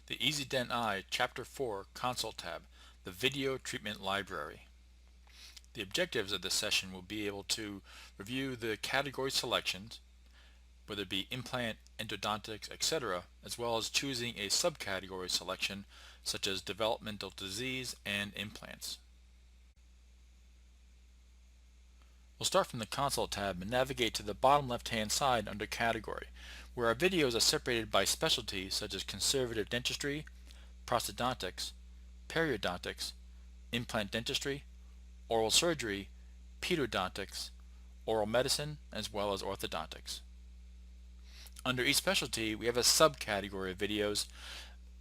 The EZDent I Chapter 4 Console tab, the Video Treatment Library. The objectives of this session will be able to review the category selections, whether it be implant, endodontics, etc., as well as choosing a subcategory selection such as developmental disease and implants. We'll start from the Console tab and navigate to the bottom left-hand side under Category, where our videos are separated by specialty such as conservative dentistry, prosthodontics, periodontics, implant dentistry, oral surgery, pedodontics, oral medicine, as well as orthodontics. Under each specialty, we have a subcategory of videos,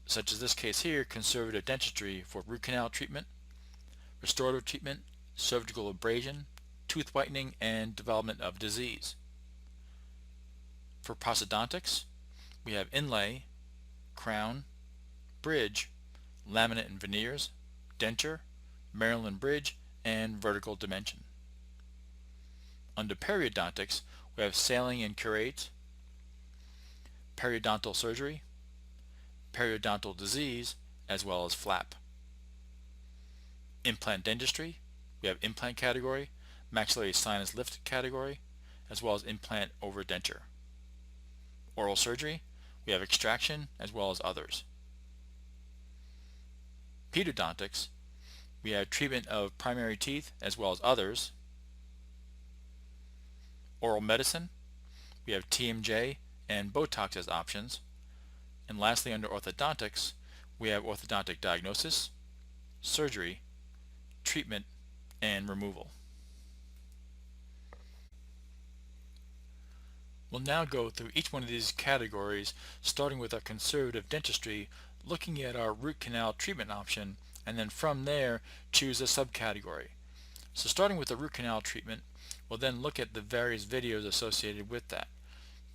such as this case here, conservative dentistry for root canal treatment, restorative treatment, surgical abrasion, tooth whitening, and development of disease. For prosthodontics, we have inlay, crown, bridge, laminate and veneers, denture, Maryland bridge, and vertical dimension. Under periodontics, we have saline and curate, periodontal surgery, periodontal disease, as well as flap. Implant dentistry, we have implant category, maxillary sinus lift category, as well as implant over denture. Oral surgery, we have extraction, as well as others. Pedodontics, we have treatment of primary teeth, as well as others. Oral medicine, we have TMJ and Botox as options. And lastly, under orthodontics, we have orthodontic diagnosis, surgery, treatment, and removal. We'll now go through each one of these categories, starting with our conservative dentistry, looking at our root canal treatment option, and then from there choose a subcategory. So starting with the root canal treatment, we'll then look at the various videos associated with that.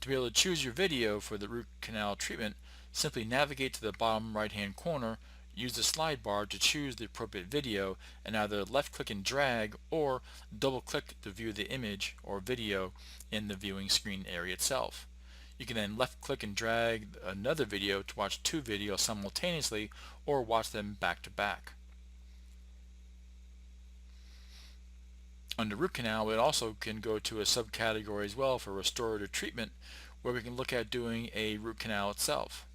To be able to choose your video for the root canal treatment, simply navigate to the bottom right hand corner, use the slide bar to choose the appropriate video, and either left click and drag or double click to view the image or video in the viewing screen area itself. You can then left click and drag another video to watch two videos simultaneously or watch them back to back. Under root canal, we also can go to a subcategory as well for restorative treatment, where we can look at doing a root canal itself.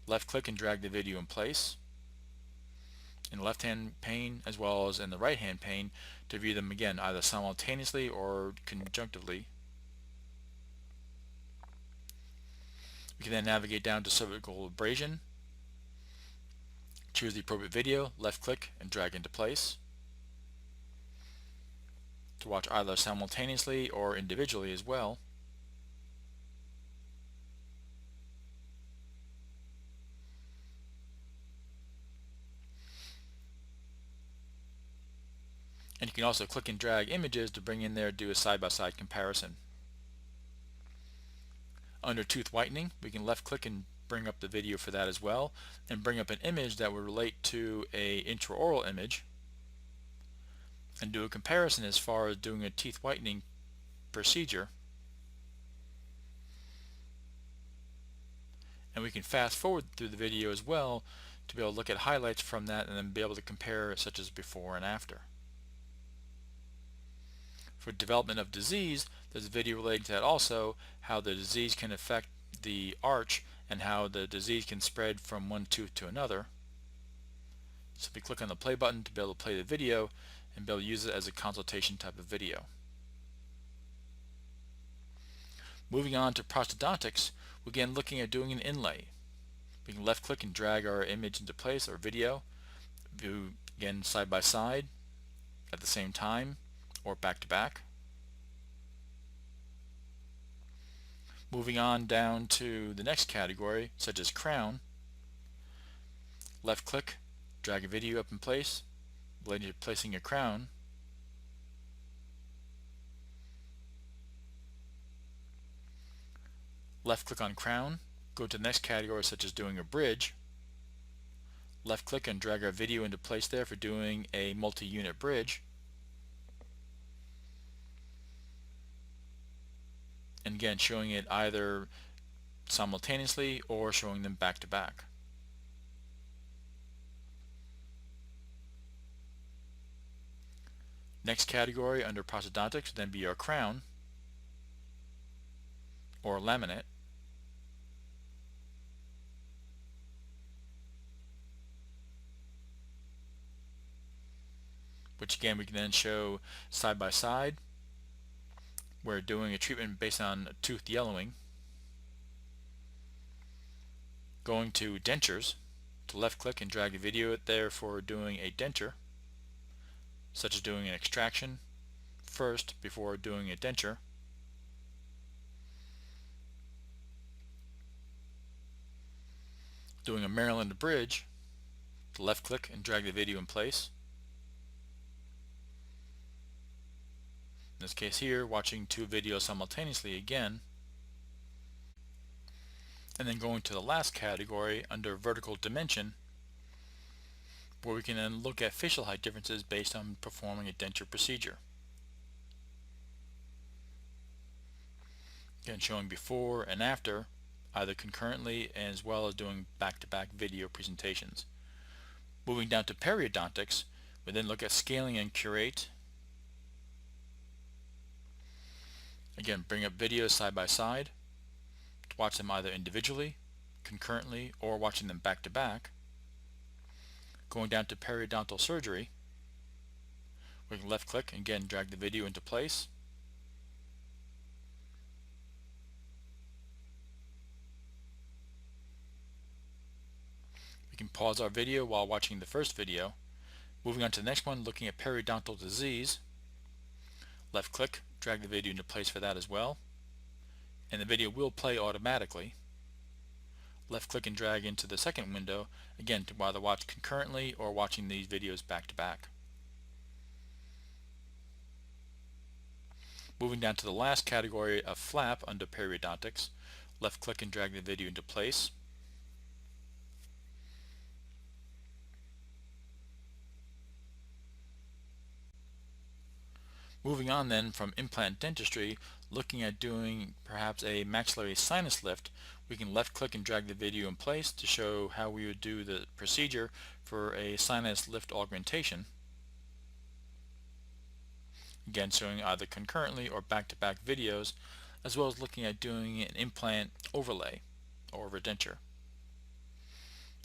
Left click and drag the video in place in the left hand pane as well as in the right hand pane to view them again either simultaneously or conjunctively. We can then navigate down to cervical abrasion, choose the appropriate video, left click and drag into place to watch either simultaneously or individually as well. And you can also click and drag images to bring in there, do a side-by-side comparison. Under tooth whitening, we can left click and bring up the video for that as well, and bring up an image that would relate to a intraoral image, and do a comparison as far as doing a teeth whitening procedure. And we can fast forward through the video as well to be able to look at highlights from that and then be able to compare such as before and after. For development of disease, there's a video related to that also, how the disease can affect the arch and how the disease can spread from one tooth to another. So we click on the play button to be able to play the video and be able to use it as a consultation type of video. Moving on to prosthodontics, we're again looking at doing an inlay. We can left click and drag our image into place or video, view again side by side at the same time or back to back. Moving on down to the next category, such as crown, left click, drag a video up in place, related to placing a crown. Left click on crown, go to the next category such as doing a bridge. Left click and drag our video into place there for doing a multi-unit bridge. And again showing it either simultaneously or showing them back to back. Next category under prosthodontics would then be our crown or laminate, which again we can then show side by side. We're doing a treatment based on tooth yellowing. Going to dentures, to left click and drag the video there for doing a denture, such as doing an extraction first before doing a denture. Doing a Maryland bridge, to left click and drag the video in place. In this case here, watching two videos simultaneously again. And then going to the last category under vertical dimension, where we can then look at facial height differences based on performing a denture procedure. Again, showing before and after, either concurrently as well as doing back-to-back video presentations. Moving down to periodontics, we then look at scaling and curate. Again, bring up videos side by side to watch them either individually, concurrently, or watching them back to back. Going down to periodontal surgery, we can left click and again drag the video into place. We can pause our video while watching the first video. Moving on to the next one, looking at periodontal disease. Left click, drag the video into place for that as well. And the video will play automatically. Left click and drag into the second window, again to either watch concurrently or watching these videos back to back. Moving down to the last category of flap under periodontics, left click and drag the video into place. Moving on then from implant dentistry, looking at doing perhaps a maxillary sinus lift, we can left click and drag the video in place to show how we would do the procedure for a sinus lift augmentation. Again, showing either concurrently or back-to-back videos, as well as looking at doing an implant overlay or redenture.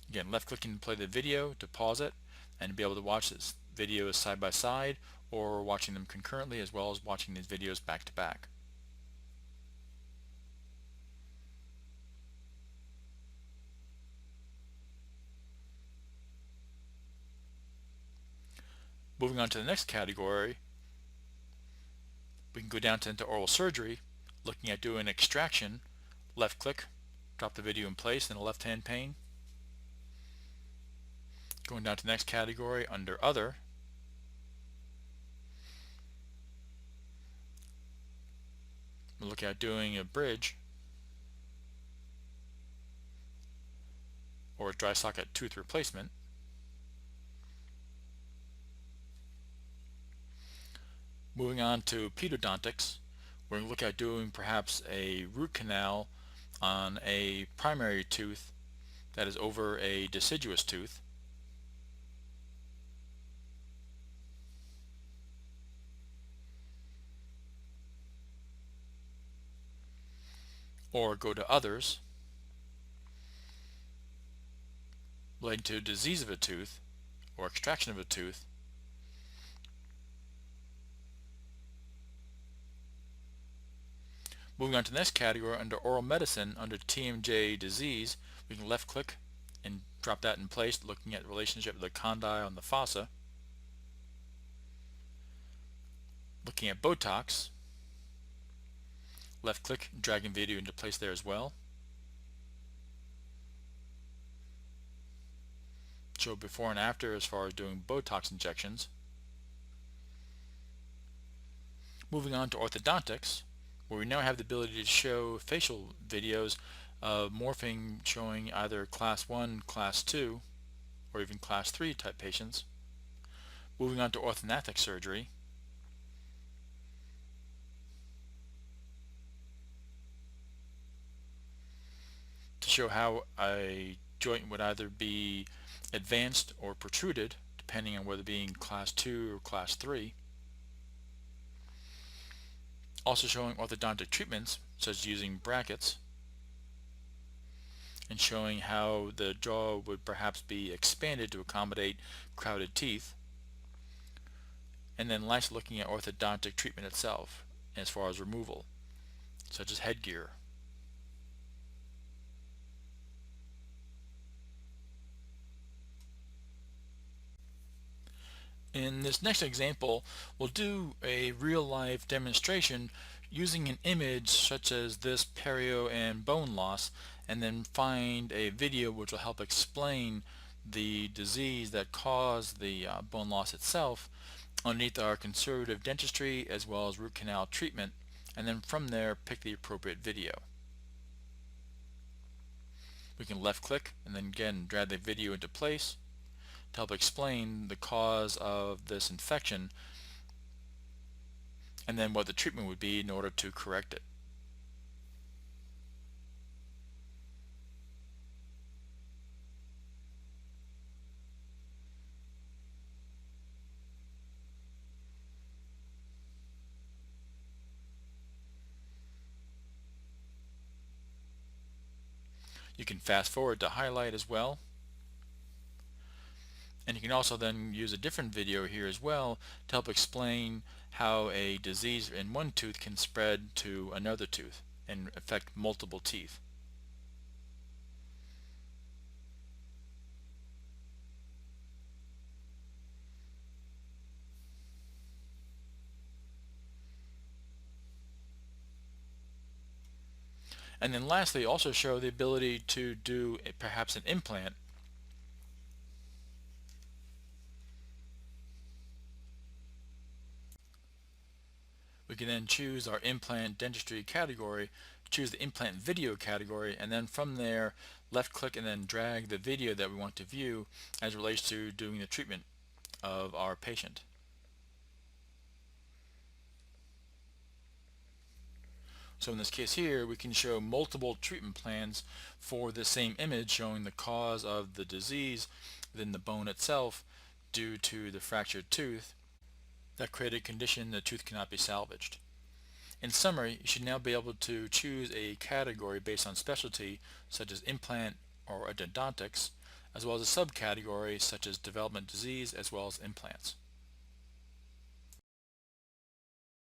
Again, left clicking to play the video to pause it and be able to watch this videos side by side or watching them concurrently as well as watching these videos back to back. Moving on to the next category, we can go down to into oral surgery, looking at doing extraction, left click, drop the video in place in the left hand pane. Going down to the next category under other, we'll look at doing a bridge or a dry socket tooth replacement. Moving on to pedodontics, we're going to look at doing perhaps a root canal on a primary tooth that is over a deciduous tooth. Or go to others, relating to disease of a tooth or extraction of a tooth. Moving on to the next category under oral medicine, under TMJ disease, we can left click and drop that in place, looking at the relationship of the condyle and the fossa. Looking at Botox, left click and dragging video into place there as well. Show before and after as far as doing Botox injections. Moving on to orthodontics, where we now have the ability to show facial videos of morphing showing either class 1, class 2, or even class 3 type patients. Moving on to orthodontic surgery, to show how a joint would either be advanced or protruded, depending on whether being class 2 or class 3. Also showing orthodontic treatments, such as using brackets, and showing how the jaw would perhaps be expanded to accommodate crowded teeth. And then last, looking at orthodontic treatment itself as far as removal, such as headgear. In this next example, we'll do a real-life demonstration using an image such as this perio and bone loss, and then find a video which will help explain the disease that caused the bone loss itself underneath our conservative dentistry as well as root canal treatment, and then from there pick the appropriate video. We can left click and then again drag the video into place to help explain the cause of this infection and then what the treatment would be in order to correct it. You can fast forward to highlight as well, and you can also then use a different video here as well to help explain how a disease in one tooth can spread to another tooth and affect multiple teeth. And then lastly, also show the ability to do perhaps an implant. We can then choose our implant dentistry category, choose the implant video category, and then from there left click and then drag the video that we want to view as it relates to doing the treatment of our patient. So in this case here, we can show multiple treatment plans for the same image showing the cause of the disease within the bone itself due to the fractured tooth that created a condition the tooth cannot be salvaged. In summary, you should now be able to choose a category based on specialty such as implant or endodontics, as well as a subcategory such as development disease as well as implants.